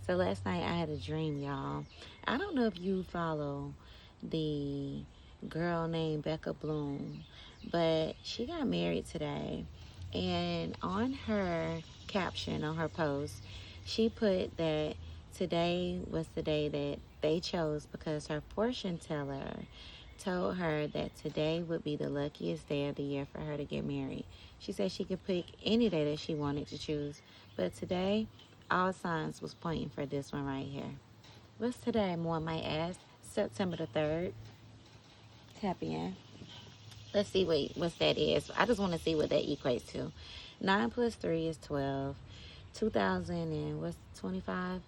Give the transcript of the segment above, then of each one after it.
So last night I had a dream, y'all. I don't know if you follow the girl named Becca Bloom, but she got married today. And on her caption, on her post, she put that today was the day that they chose because her fortune teller told her that today would be the luckiest day of the year for her to get married. She said she could pick any day that she wanted to choose, but today all signs was pointing for this one right here. What's today? One might ask. September the 3rd. Tap in. Let's see what that is. I just want to see what that equates to. 9 plus 3 is 12. 2000 and what's 25?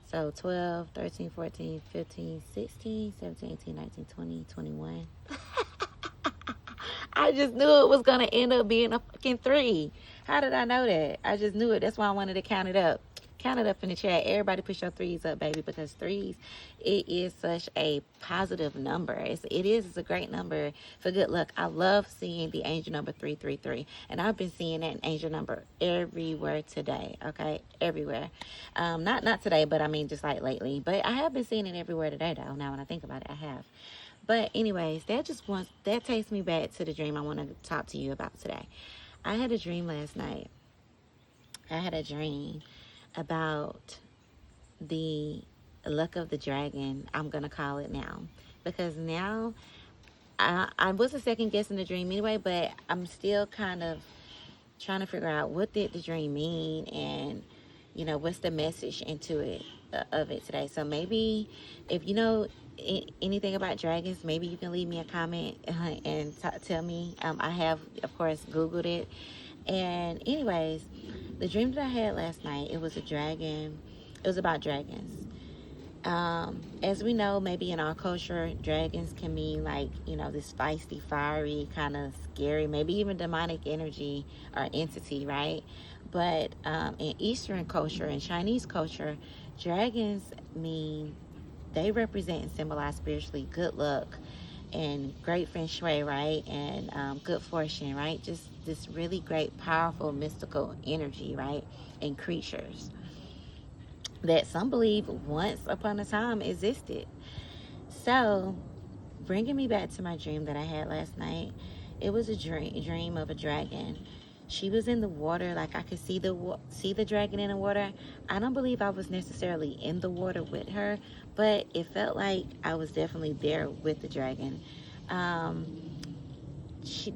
So 12, 13, 14, 15, 16, 17, 18, 19, 20, 21. I just knew it was going to end up being a fucking 3. How did I know that? I just knew it. That's why I wanted to count it up. Count it up in the chat. Everybody push your 3s up, baby, because 3s, it is such a positive number. It's a great number for good luck. I love seeing the angel number 333. And I've been seeing that angel number everywhere today, okay? Everywhere. Not today, but I mean just like lately. But I have been seeing it everywhere today, though. Now when I think about it, I have. But anyways, that takes me back to the dream I want to talk to you about today. I had a dream last night. I had a dream about the luck of the dragon, I'm gonna call it now, because now I was a second guessing the dream anyway, but I'm still kind of trying to figure out what did the dream mean, and what's the message into it of it today. So maybe if you know anything about dragons, maybe you can leave me a comment and tell me. I have, of course, Googled it. And anyways, the dream that I had last night, it was a dragon. It was about dragons. As we know, maybe in our culture, dragons can mean like, this feisty, fiery, kind of scary, maybe even demonic energy or entity, right? But in Eastern culture and Chinese culture, dragons mean, they represent and symbolize spiritually good luck and great feng shui, right? And good fortune, right? Just this really great, powerful, mystical energy, right? And creatures that some believe once upon a time existed. So, bringing me back to my dream that I had last night, it was a dream of a dragon. She was in the water, like I could see the dragon in the water. I don't believe I was necessarily in the water with her, but it felt like I was definitely there with the dragon.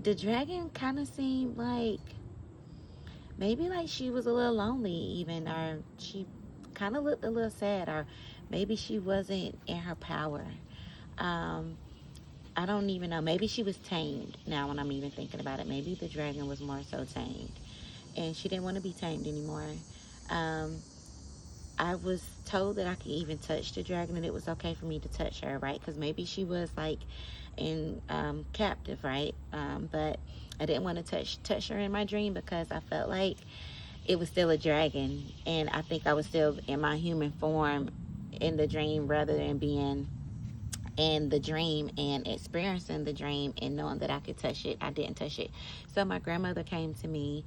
The dragon kind of seemed like maybe like she was a little lonely, even, or she kind of looked a little sad, or maybe she wasn't in her power. Um, I don't even know. Maybe she was tamed. Now, when I'm even thinking about it, maybe the dragon was more so tamed, and she didn't want to be tamed anymore. Um, I was told that I could even touch the dragon, and it was okay for me to touch her, right? Because maybe she was like in captive, right? But I didn't want to touch her in my dream because I felt like it was still a dragon, and I think I was still in my human form in the dream rather than being in the dream and experiencing the dream and knowing that I could touch it. I didn't touch it. So my grandmother came to me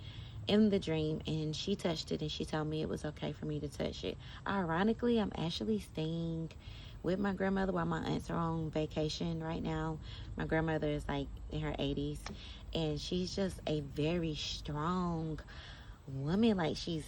in the dream and she touched it and she told me it was okay for me to touch it. Ironically, I'm actually staying with my grandmother while my aunts are on vacation right now. My grandmother is like in her 80s and she's just a very strong woman. Like she's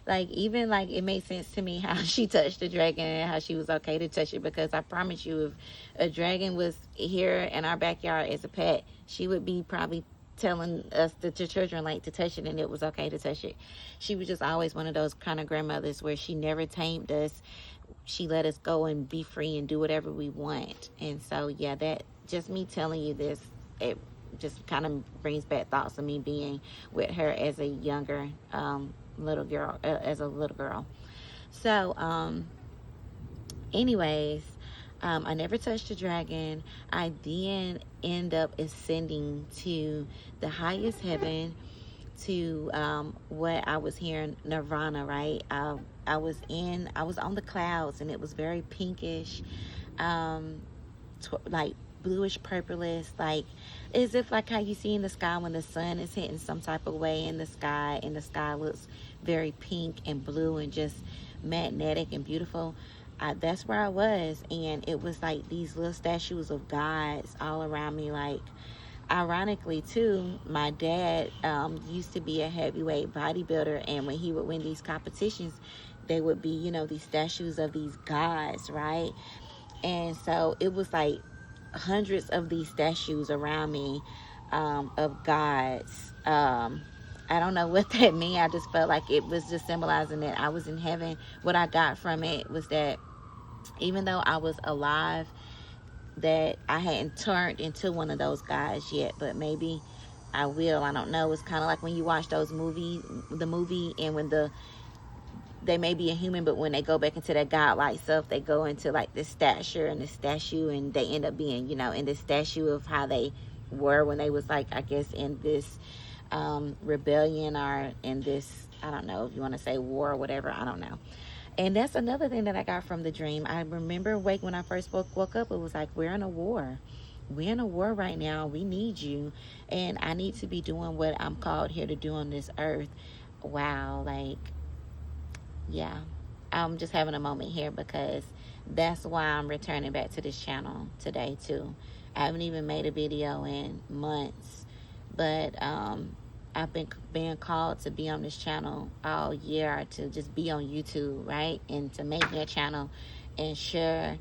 like, even like it made sense to me how she touched the dragon and how she was okay to touch it, because I promise you, if a dragon was here in our backyard as a pet, she would be probably telling us, the children, like to touch it, and it was okay to touch it. She was just always one of those kind of grandmothers where she never tamed us. She let us go and be free and do whatever we want. And so yeah, that just me telling you this, it just kind of brings back thoughts of me being with her as a younger little girl, as a little girl. So anyways, I never touched a dragon. I then end up ascending to the highest heaven, to what I was hearing, nirvana, right? I was on the clouds, and it was very pinkish, like bluish purplish, like as if like how you see in the sky when the sun is hitting some type of way in the sky, and the sky looks very pink and blue and just magnetic and beautiful. That's where I was, and it was like these little statues of gods all around me. Like, ironically too, my dad used to be a heavyweight bodybuilder, and when he would win these competitions, they would be, these statues of these gods, right? And so it was like hundreds of these statues around me, of gods. I don't know what that meant. I just felt like it was just symbolizing that I was in heaven. What I got from it was that even though I was alive, that I hadn't turned into one of those guys yet, but maybe I will. I don't know. It's kind of like when you watch those movies, the movie, and when they may be a human, but when they go back into that godlike self, they go into like this stature and this statue, and they end up being, in this statue of how they were when they was like, I guess, in this rebellion, or in this, I don't know if you want to say war or whatever, I don't know. And that's another thing that I got from the dream. I remember when I first woke up, it was like, we're in a war. We're in a war right now. We need you. And I need to be doing what I'm called here to do on this earth. Wow. Like, yeah. I'm just having a moment here because that's why I'm returning back to this channel today too. I haven't even made a video in months. But I've been being called to be on this channel all year, to just be on YouTube, right? And to make me a channel and share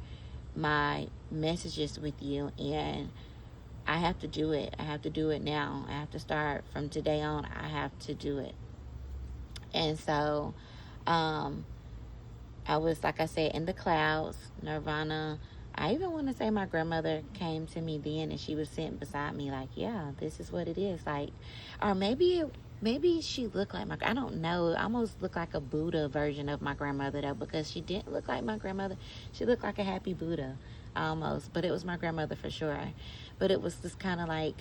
my messages with you. And I have to do it. I have to do it now. I have to start from today on. I have to do it. And so I was, like I said, in the clouds, nirvana. I even want to say my grandmother came to me then, and she was sitting beside me like, yeah, this is what it is. Like, or maybe she looked like I don't know. Almost looked like a Buddha version of my grandmother though, because she didn't look like my grandmother. She looked like a happy Buddha almost, but it was my grandmother for sure. But it was just kind of like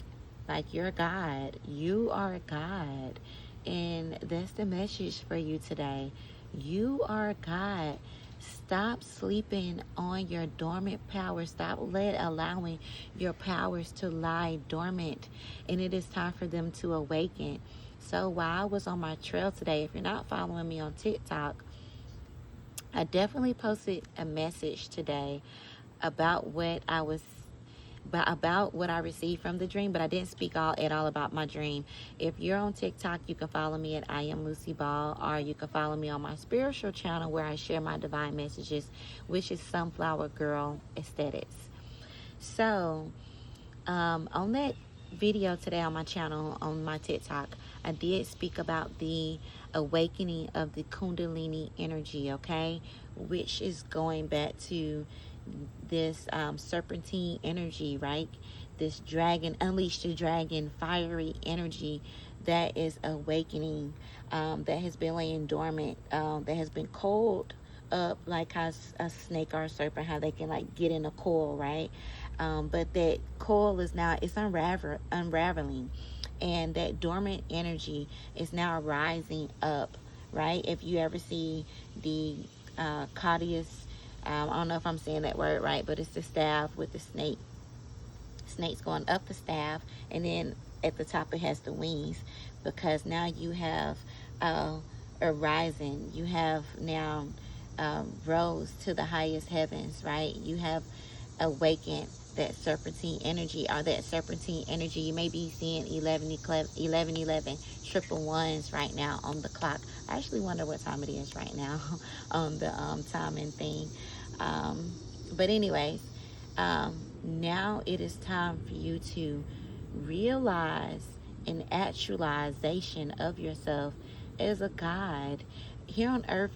you're a God. You are a God. And that's the message for you today. You are a God. Stop sleeping on your dormant powers. Stop allowing your powers to lie dormant. And it is time for them to awaken. So while I was on my trail today, if you're not following me on TikTok, I definitely posted a message today about what I received from the dream, but I didn't speak at all about my dream. If you're on TikTok, you can follow me at I Am Lucy Ball, or you can follow me on my spiritual channel where I share my divine messages, which is Sunflower Girl Aesthetics. So, on that video today on my channel, on my TikTok, I did speak about the awakening of the Kundalini energy, okay, which is going back to this serpentine energy, right? This dragon, unleash the dragon, fiery energy that is awakening, that has been laying dormant, that has been coiled up like how a snake or a serpent, how they can like get in a coil, right? But that coil is now, it's unraveling, and that dormant energy is now rising up, right? If you ever see the Claudius, I don't know if I'm saying that word right, but it's the staff with the snakes going up the staff, and then at the top it has the wings, because now you have a rising. You have now rose to the highest heavens, right? You have awakened that serpentine energy, or that serpentine energy. You may be seeing 1111 triple ones right now on the clock. I actually wonder what time it is right now on the timing thing. But anyways, now it is time for you to realize an actualization of yourself as a god. Here on earth,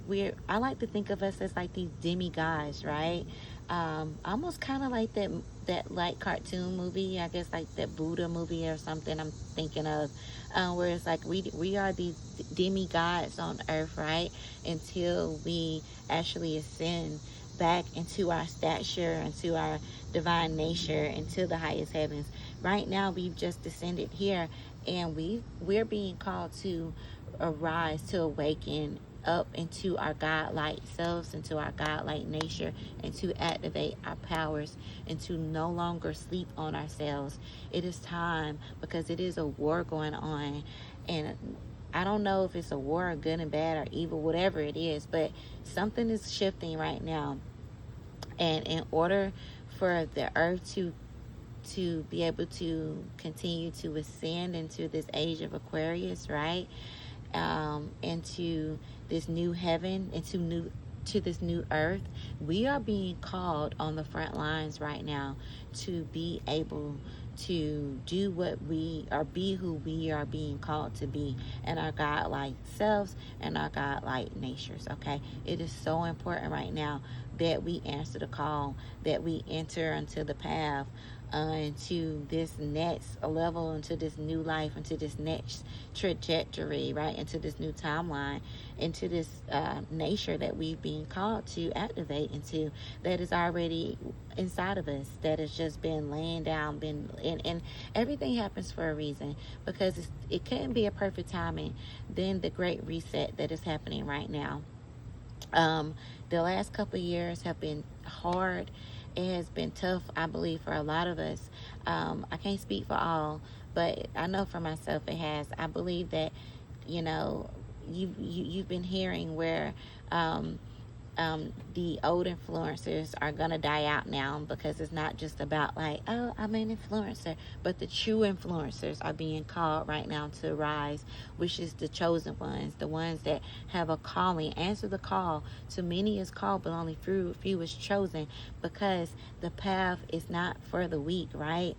I like to think of us as like these demigods, right? Almost kind of like that like cartoon movie, I guess, like that Buddha movie or something I'm thinking of, where it's like we are these demigods on earth, right? Until we actually ascend back into our stature, into our divine nature, into the highest heavens. Right now, we've just descended here, and we're being called to arise, to awaken up into our godlike selves, into our godlike nature, and to activate our powers, and to no longer sleep on ourselves. It is time, because it is a war going on, and I don't know if it's a war, or good and bad, or evil, whatever it is, but something is shifting right now. And in order for the earth to be able to continue to ascend into this age of Aquarius, right? Into this new heaven, to this new earth, we are being called on the front lines right now to be able to do what we are, be who we are being called to be, and our God-like selves and our God-like natures. Okay, it is so important right now that we answer the call, that we enter into the path, into this next level, into this new life, into this next trajectory, right? Into this new timeline, into this nature that we've been called to activate into, that is already inside of us, that has just been laying down, and everything happens for a reason, because it couldn't be a perfect timing than the great reset that is happening right now. The last couple of years have been hard. It has been tough, I believe, for a lot of us. I can't speak for all, but I know for myself it has. I believe that, you know, you've been hearing where the old influencers are gonna die out now, because it's not just about like, oh, I'm an influencer, but the true influencers are being called right now to rise, which is the chosen ones, the ones that have a calling. Answer the call. To many is called, but only few is chosen, because the path is not for the weak, right?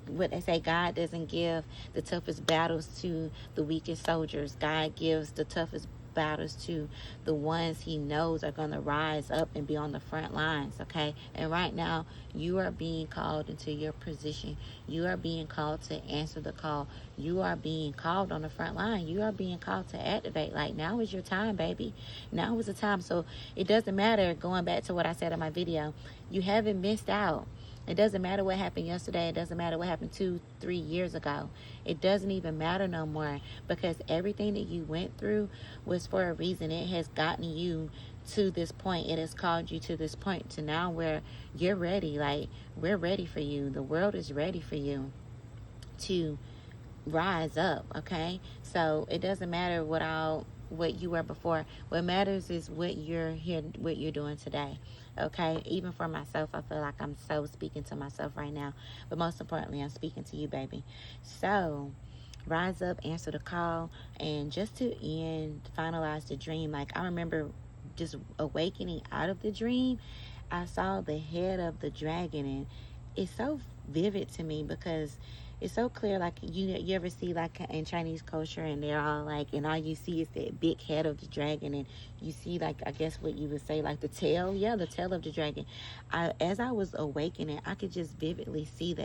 What they say, God doesn't give the toughest battles to the weakest soldiers. God gives the toughest battles to the ones he knows are going to rise up and be on the front lines. Okay, and right now you are being called into your position. You are being called to answer the call. You are being called on the front line. You are being called to activate. Like, now is your time, baby. Now is the time. So it doesn't matter, going back to what I said in my video, you haven't missed out. It doesn't matter what happened yesterday. It doesn't matter what happened 2-3 years ago. It doesn't even matter no more, because everything that you went through was for a reason. It has gotten you to this point. It has called you to this point, to now where you're ready. Like, we're ready for you. The world is ready for you to rise up. Okay, so it doesn't matter what you were before. What matters is what you're here, what you're doing today. Okay, even for myself, I feel like I'm so speaking to myself right now, but most importantly, I'm speaking to you, baby. So rise up, answer the call, and just to finalize the dream. Like, I remember just awakening out of the dream. I saw the head of the dragon, and it's so vivid to me, because it's so clear. Like, you ever see, like, in Chinese culture, and they're all like, and all you see is that big head of the dragon, and you see, like, I guess what you would say, like, the tail. Yeah, the tail of the dragon. As I was awakening, I could just vividly see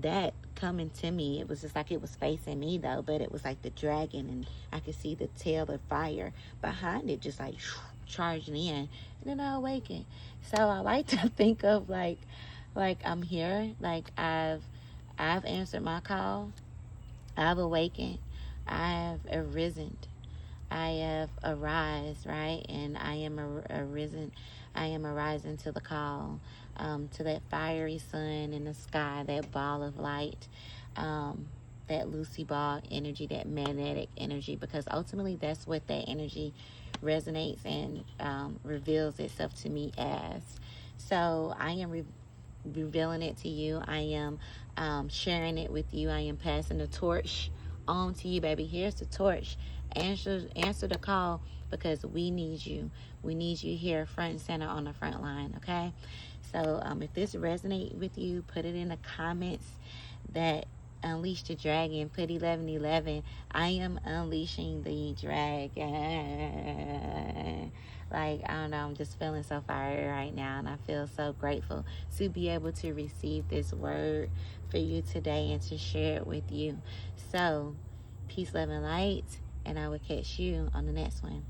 that coming to me. It was just like it was facing me, though, but it was like the dragon, and I could see the tail of fire behind it, just like charging in. And then I awakened. So I like to think of like I'm here, like I've answered my call. I've awakened. I have arisen. I have arise, right? And I am arisen. I am arising to the call, to that fiery sun in the sky, that ball of light, that Lucy ball energy, that magnetic energy, because ultimately that's what that energy resonates and reveals itself to me as. So I am revealing it to you. I am sharing it with you. I am passing the torch on to you, baby. Here's the torch. Answer the call, because we need you. We need you here, front and center, on the front line. Okay. So if this resonates with you, put it in the comments. That unleash the dragon. Put 1111. I am unleashing the dragon. Like, I don't know, I'm just feeling so fire right now, and I feel so grateful to be able to receive this word for you today and to share it with you. So peace, love, and light, and I will catch you on the next one.